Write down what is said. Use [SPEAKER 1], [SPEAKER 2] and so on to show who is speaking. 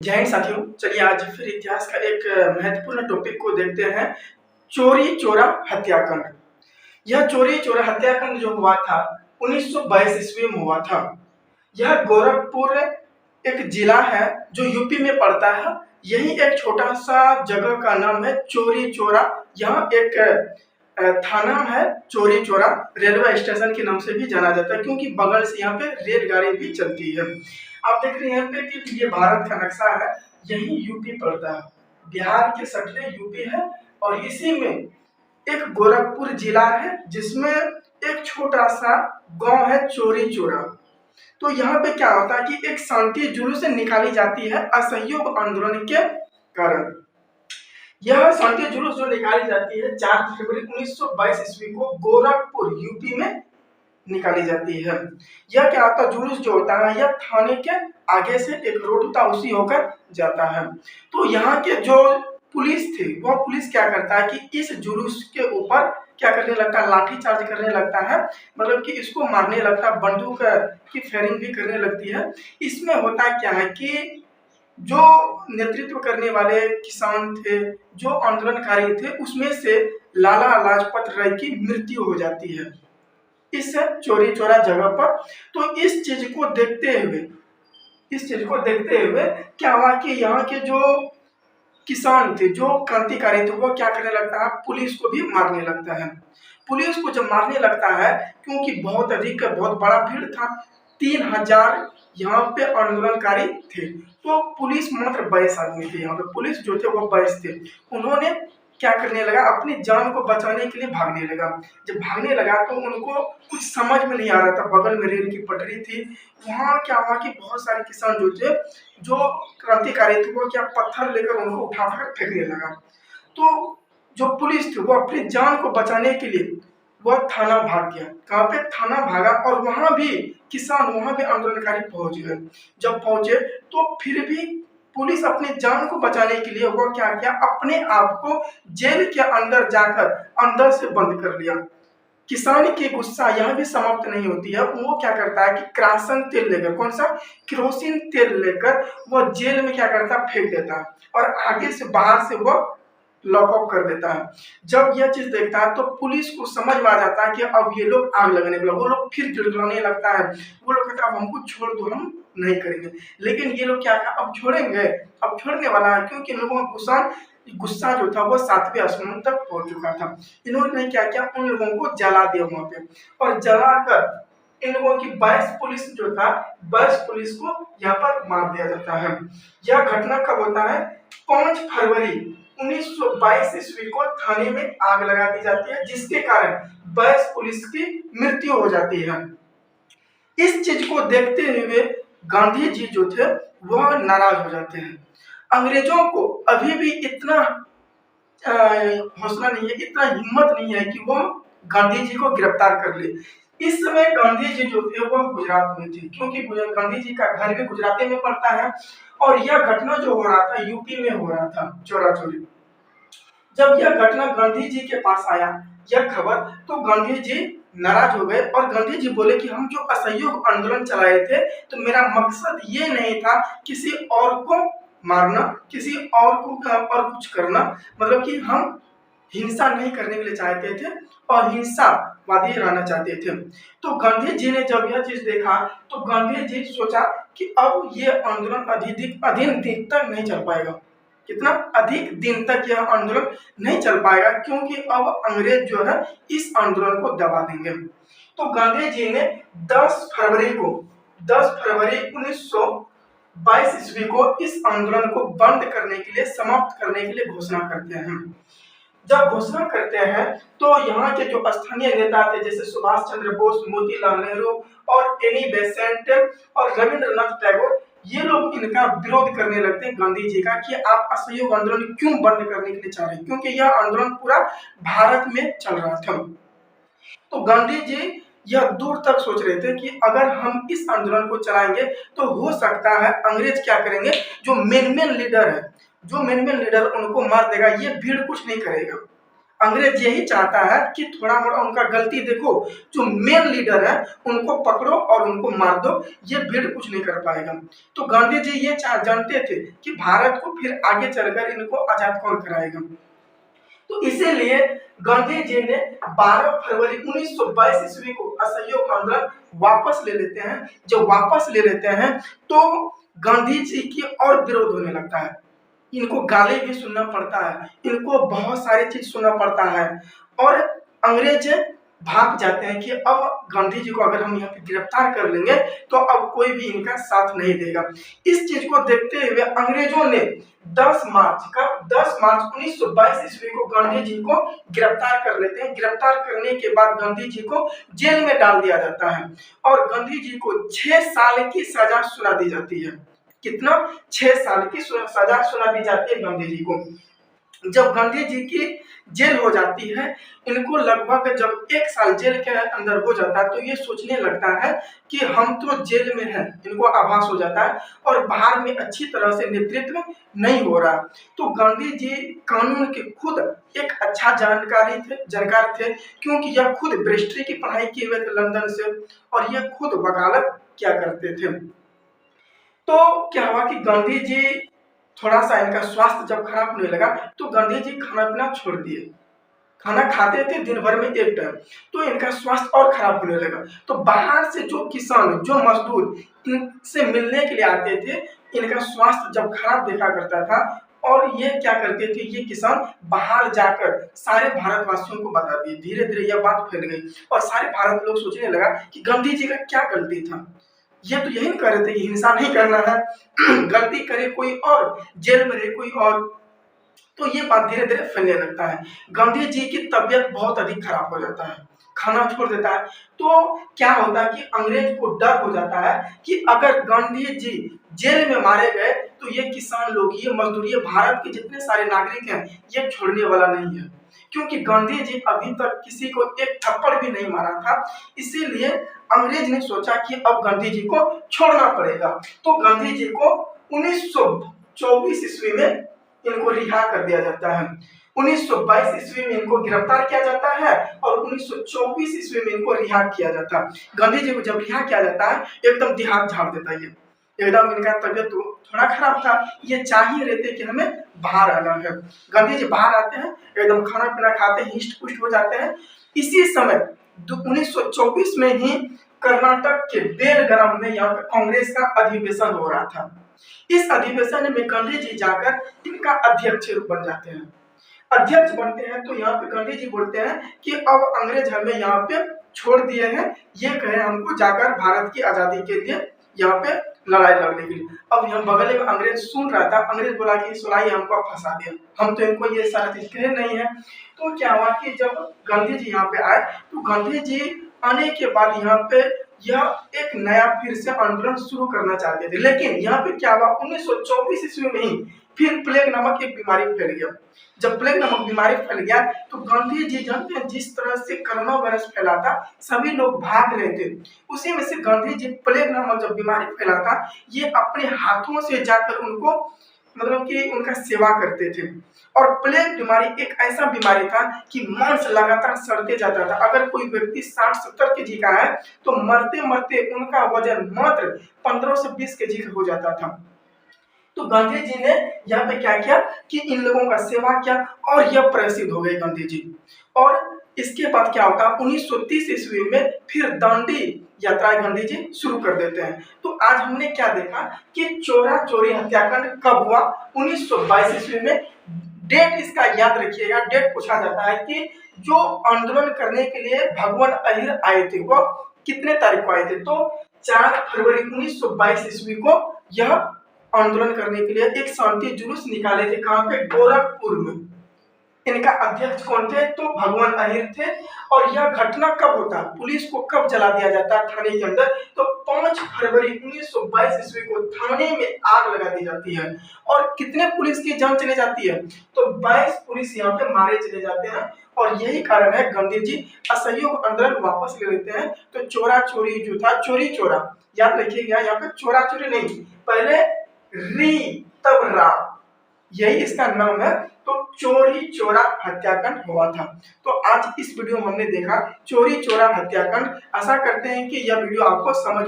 [SPEAKER 1] जय हिंद साथियों, चलिए आज फिर इतिहास का एक महत्वपूर्ण टॉपिक को देखते हैं। चोरी चोरा हत्याकांड। यह चोरी चोरा हत्याकांड जो हुआ था 1922 ईस्वी में हुआ था। यह गोरखपुर एक जिला है जो यूपी में पड़ता है। यही एक छोटा सा जगह का नाम है चोरी चोरा। यहाँ एक थाना है चोरी चोरा, रेलवे स्टेशन के नाम से भी जाना जाता है क्योंकि बगल से यहाँ पे रेलगाड़ी भी चलती है। आप देख रहे हैं यहाँ पे कि ये भारत का नक्शा है, यही यूपी पड़ता है, बिहार के सटले यूपी है और इसी में एक गोरखपुर जिला है जिसमें एक छोटा सा गांव है चोरी चोरा। तो यहाँ पे क्या होता है कि एक शांति जुलूस निकाली जाती है असहयोग आंदोलन के कारण। यह शांति जुलूस जो निकाली जाती है 4 फरवरी 1922 ईस्वी को गोरखपुर यूपी में निकाली जाती है। यह क्या होता है, जुलूस जो होता है यह थाने के आगे से एक रोड होता है उसी होकर जाता है। तो यहाँ के जो पुलिस थी वह पुलिस क्या करता है कि इस जुलूस के ऊपर क्या करने लगता है, लाठी चार्ज करने लगता है, मतलब कि इसको मारने लगता है, बंदूक की फायरिंग भी करने लगती है। इसमें होता क्या है कि जो नेतृत्व करने वाले किसान थे, जो आंदोलनकारी थे, उसमें से लाला लाजपत राय की मृत्यु हो जाती है इस चोरी चोरा जगह पर। तो इस चीज को देखते हुए क्या हुआ कि यहाँ के जो किसान थे, जो क्रांतिकारी थे, वो क्या करने लगता है, पुलिस को भी मारने लगता है। पुलिस को जब मारने लगता है क्योंकि बहुत बड़ा भीड़ था, 3000 यहाँ पे आंदोलनकारी थे। तो पुलिस मात्र 22 आदमी थे। यहाँ पे पुलिस जो थे वो 22 थे। उन्होंने क्या करने लगा, अपनी जान को बचाने के लिए भागने लगा। जब भागने लगा तो उनको कुछ समझ में नहीं आ रहा था, बगल में रेल की पटरी थी। वहाँ क्या हुआ कि बहुत सारे किसान जो थे, जो क्रांतिकारी थे, वो क्या पत्थर लेकर उनको उठाकर फेंकने लगा। तो जो पुलिस थी वो अपनी जान को बचाने के लिए वह थाना भाग गया। कहाँ पे थाना भागा और वहां भी किसान, वहां भी आंदोलनकारी पहुंच गए। जब पहुंचे तो फिर भी पुलिस अपनी जान को बचाने के लिए वो क्या किया, अपने आप को जेल के अंदर जाकर अंदर से बंद कर लिया। किसान की गुस्सा यहाँ भी समाप्त नहीं होती है। वो क्या करता है कि किरोसिन तेल लेकर, कौन सा, किरोसिन तेल लेकर वो जेल में क्या करता है, फेंक देता है और आगे से बाहर से वो लॉकअप कर देता है। जब यह चीज देखता है तो पुलिस को समझ में आ जाता है कि अब ये लोग आग लगाने वाले, वो लोग फिर गिड़गिड़ाने लगता है। वो लोग कहता है अब हमको छोड़ दो, हम नहीं करेंगे। लेकिन ये लोग क्या अब छोड़ेंगे, अब छोड़ने वाला है क्योंकि इन लोगों का गुस्सा जो था वो 7वें आसमान तक पहुंच चुका था। इन्होंने क्या किया, उन लोगों को जला दिया वहां पे और जलाकर इन लोगों की 22 पुलिस जो था, 22 पुलिस को यहाँ पर मार दिया जाता है। यह घटना कब होता है, 5 फरवरी 1922 ईस्वी को थाने में आग लगा दी जाती है, जिसके कारण 22 पुलिस की मृत्यु हो जाती है। इस चीज को देखते हुए गांधी जी जो थे वह नाराज हो जाते हैं। अंग्रेजों को अभी भी इतना हौसला नहीं है, इतना हिम्मत नहीं है कि वह गांधी जी को गिरफ्तार कर ले। इस समय गांधी जी जो थे वह गुजरात में थे, क्योंकि गांधी जी का घर भी गुजराती में पड़ता है और यह घटना जो हो रहा था यूपी में हो रहा था, चोरा चोरी। जब यह घटना गांधी जी के पास आया यह खबर, तो गांधी जी नाराज हो गए और गांधी जी बोले कि हम जो असहयोग आंदोलन चलाए थे तो मेरा मकसद ये नहीं था किसी और को मारना, किसी और को और कुछ करना, मतलब कि हम हिंसा नहीं करने के लिए चाहते थे और हिंसावादी रहना चाहते थे। तो गांधी जी ने जब यह चीज देखा तो गांधी जी सोचा कि अब ये आंदोलन अधिक दिन तक नहीं चल पाएगा। कितना अधिक दिन तक यह आंदोलन नहीं चल पाएगा क्योंकि अब अंग्रेज जो है इस आंदोलन को दबा देंगे। तो गांधी जी ने 10 फरवरी 1922 ईस्वी को इस आंदोलन को बंद करने के लिए, समाप्त करने के लिए घोषणा करते हैं। जब घोषणा करते हैं तो यहाँ के जो स्थानीय नेता थे जैसे सुभाष चंद्र बोस, मोतीलाल नेहरू और एनी बेसेंट और रविंद्रनाथ टैगोर, ये लोग इनका विरोध करने लगते हैं गांधी जी का कि आप असहयोग आंदोलन क्यों बंद करने के लिए चाह रहे हैं, क्योंकि यह आंदोलन पूरा भारत में चल रहा था। तो गांधी जी यह दूर तक सोच रहे थे कि अगर हम इस आंदोलन को चलाएंगे तो हो सकता है अंग्रेज क्या करेंगे, जो मेन लीडर है, उनको मार देगा, ये भीड़ कुछ नहीं करेगा। अंग्रेज यही चाहता है कि थोड़ा मोड़ा उनका गलती देखो, जो मेन लीडर है उनको पकड़ो और उनको मार दो, ये भीड़ कुछ नहीं कर पाएगा। तो गांधी जी ये जानते थे कि भारत को फिर आगे चलकर इनको आजाद कौन कराएगा। तो इसीलिए गांधी जी ने 12 फरवरी 1922 ईस्वी को असहयोग आंदोलन वापस ले लेते हैं। जब वापस ले लेते हैं तो गांधी जी की और विरोध होने लगता है, इनको गाली भी सुनना पड़ता है, इनको बहुत सारी चीज सुनना पड़ता है और अंग्रेज भाग जाते हैं कि अब गांधी जी को अगर हम यहाँ पे गिरफ्तार कर लेंगे तो अब कोई भी इनका साथ नहीं देगा। इस चीज को देखते हुए अंग्रेजों ने 10 मार्च 1922 ईस्वी को गांधी जी को गिरफ्तार कर लेते हैं। गिरफ्तार करने के बाद गांधी जी को जेल में डाल दिया जाता है और गांधी जी को 6 साल की सजा सुना दी जाती है। कितना? 6 साल की सजा सुना दी जाती है गांधी जी को। जब गांधी जी की जेल हो जाती है, इनको लगभग जब 1 साल जेल के अंदर हो जाता है तो ये सोचने लगता है कि हम तो जेल में हैं, इनको आभास हो जाता है और बाहर में अच्छी तरह से नेतृत्व नहीं हो रहा। तो गांधी जी कानून के खुद एक अच्छा जानकार थे क्योंकि यह खुद बैरिस्ट्री की पढ़ाई किए हुए थे लंदन से और ये खुद वकालत क्या करते थे। तो क्या हुआ कि गांधी जी थोड़ा सा इनका स्वास्थ्य जब खराब होने लगा तो गांधी जी खाना पीना छोड़ दिए। खाना खाते थे दिन भर में 1 टाइम, तो इनका स्वास्थ्य और खराब होने लगा। तो बाहर से जो किसान, जो मजदूर इनसे मिलने के लिए आते थे, इनका स्वास्थ्य जब खराब देखा करता था और ये क्या करते थे, ये किसान बाहर जाकर सारे भारतवासियों को बता दिए। धीरे धीरे यह बात फैल गई और सारे भारत लोग सोचने लगा कि गांधी जी का क्या गलती था, ये तो यही कह रहे थे कि हिंसा नहीं करना है, गलती करे कोई और, जेल में रहे कोई और। तो ये बात धीरे धीरे फैलने लगता है। गांधी जी की तबीयत बहुत अधिक खराब हो जाता है, खाना छोड़ देता है। तो क्या होता है कि अंग्रेज को डर हो जाता है कि अगर गांधी जी जेल में मारे गए तो ये किसान लोग, ये मजदूर, ये भारत के जितने सारे नागरिक हैं, ये छोड़ने वाला नहीं है, क्योंकि गांधी जी अभी तक किसी को एक थप्पड़ भी नहीं मारा था। इसीलिए अंग्रेज ने सोचा कि अब गांधी जी को छोड़ना पड़ेगा। तो गांधी जी को 1924 ईस्वी में इनको रिहा कर दिया जाता है। 1922 ईस्वी में इनको गिरफ्तार किया जाता है और 1924 ईस्वी में इनको रिहा किया जाता है। गांधी जी को जब रिहा किया जाता है एकदम देहात झाड़ देता है, एकदम इनका तबियत थोड़ा खराब था, ये चाह ही रहे थे कि हमें बाहर आना है। गांधी जी बाहर आते हैं, एकदम खाना पीना खाते हैं, हिस्ट पुष्ट हो जाते हैं। इसी समय 1924 में ही कर्नाटक के बेलगाम में यहाँ पे कांग्रेस का अधिवेशन हो रहा था। इस अधिवेशन में गांधी जी जाकर इनका अध्यक्ष बन जाते हैं। अध्यक्ष बनते हैं तो यहाँ पे गांधी जी बोलते हैं कि अब अंग्रेज हमें यहाँ पे छोड़ दिए हैं, ये कहे हमको जाकर भारत की आजादी के लिए यहाँ पे लड़ाई लड़ने के लिए। अब यहाँ बगल में अंग्रेज सुन रहा था, अंग्रेज बोला कि सुनाइए, हमको फंसा दिया, हम तो इनको ये सारा चीज कहे नहीं है। तो क्या हुआ कि जब गांधी जी यहाँ पे आए तो गांधी जी आने के बाद यहाँ पे यह एक नया फिर से आंदोलन शुरू करना चाहते थे, लेकिन यहाँ पे क्या हुआ, 1924 ईस्वी में ही फिर प्लेग नामक एक बीमारी फैल गया। जब प्लेग नामक बीमारी फैल गया तो गांधी जी जानते हैं जिस तरह से कोरोना वायरस फैला था, सभी लोग भाग रहे थे, उसी में से गांधी जी प्लेग नामक जब बीमारी फैला था, ये अपने हाथों से जाकर उनको मतलब कि उनका सेवा करते थे। और प्लेग बीमारी एक ऐसा बीमारी था कि मांस लगातार सड़ते जाता था। अगर कोई व्यक्ति 60-70 केजी का है तो मरते मरते उनका वजन मात्र 15 से 20 केजी का हो जाता था। तो गांधी जी ने यहाँ पे क्या किया कि इन लोगों का सेवा किया और यह प्रसिद्ध हो गए गांधी जी। और इसके बाद क्या होता है, 1930 ईस्वी में फिर दांडी यात्रा गांधी जी शुरू कर देते हैं। तो आज हमने क्या देखा कि चोरा चोरी हत्याकांड कब हुआ, 1922 ईस्वी में। डेट इसका याद रखिएगा, डेट पूछा जाता है कि जो आंदोलन करने के लिए भगवान अहिर आए थे वो कितने तारीख को आए थे, तो 4 फरवरी 1922 ईस्वी को यह आंदोलन करने के लिए एक शांति जुलूस निकाले थे। कहाँ पे? गोरखपुर में। इनका अध्यक्ष कौन थे? तो भगवान अहिर थे। और यह घटना कब होता, पुलिस को कब जला दिया जाता है थाने के अंदर, तो 5 फरवरी 1922 ईस्वी को थाने में आग लगा दी जाती है। और कितने पुलिस की जान चली जाती है, तो 22 पुलिस यहाँ पे मारे चले जाते हैं। और यही कारण है गांधी जी असहयोग आंदोलन वापस ले लेते हैं। तो चोरा चोरी जो था, चोरी चोरा याद रखिएगा, यहाँ पे चोरा चोरी नहीं, पहले री तब रा, यही इसका नाम है। तो चोरी चोरा हत्याकांड हुआ था। तो आज इस वीडियो में हमने देखा चोरी चोरा हत्याकांड। आशा करते हैं कि यह वीडियो आपको समझ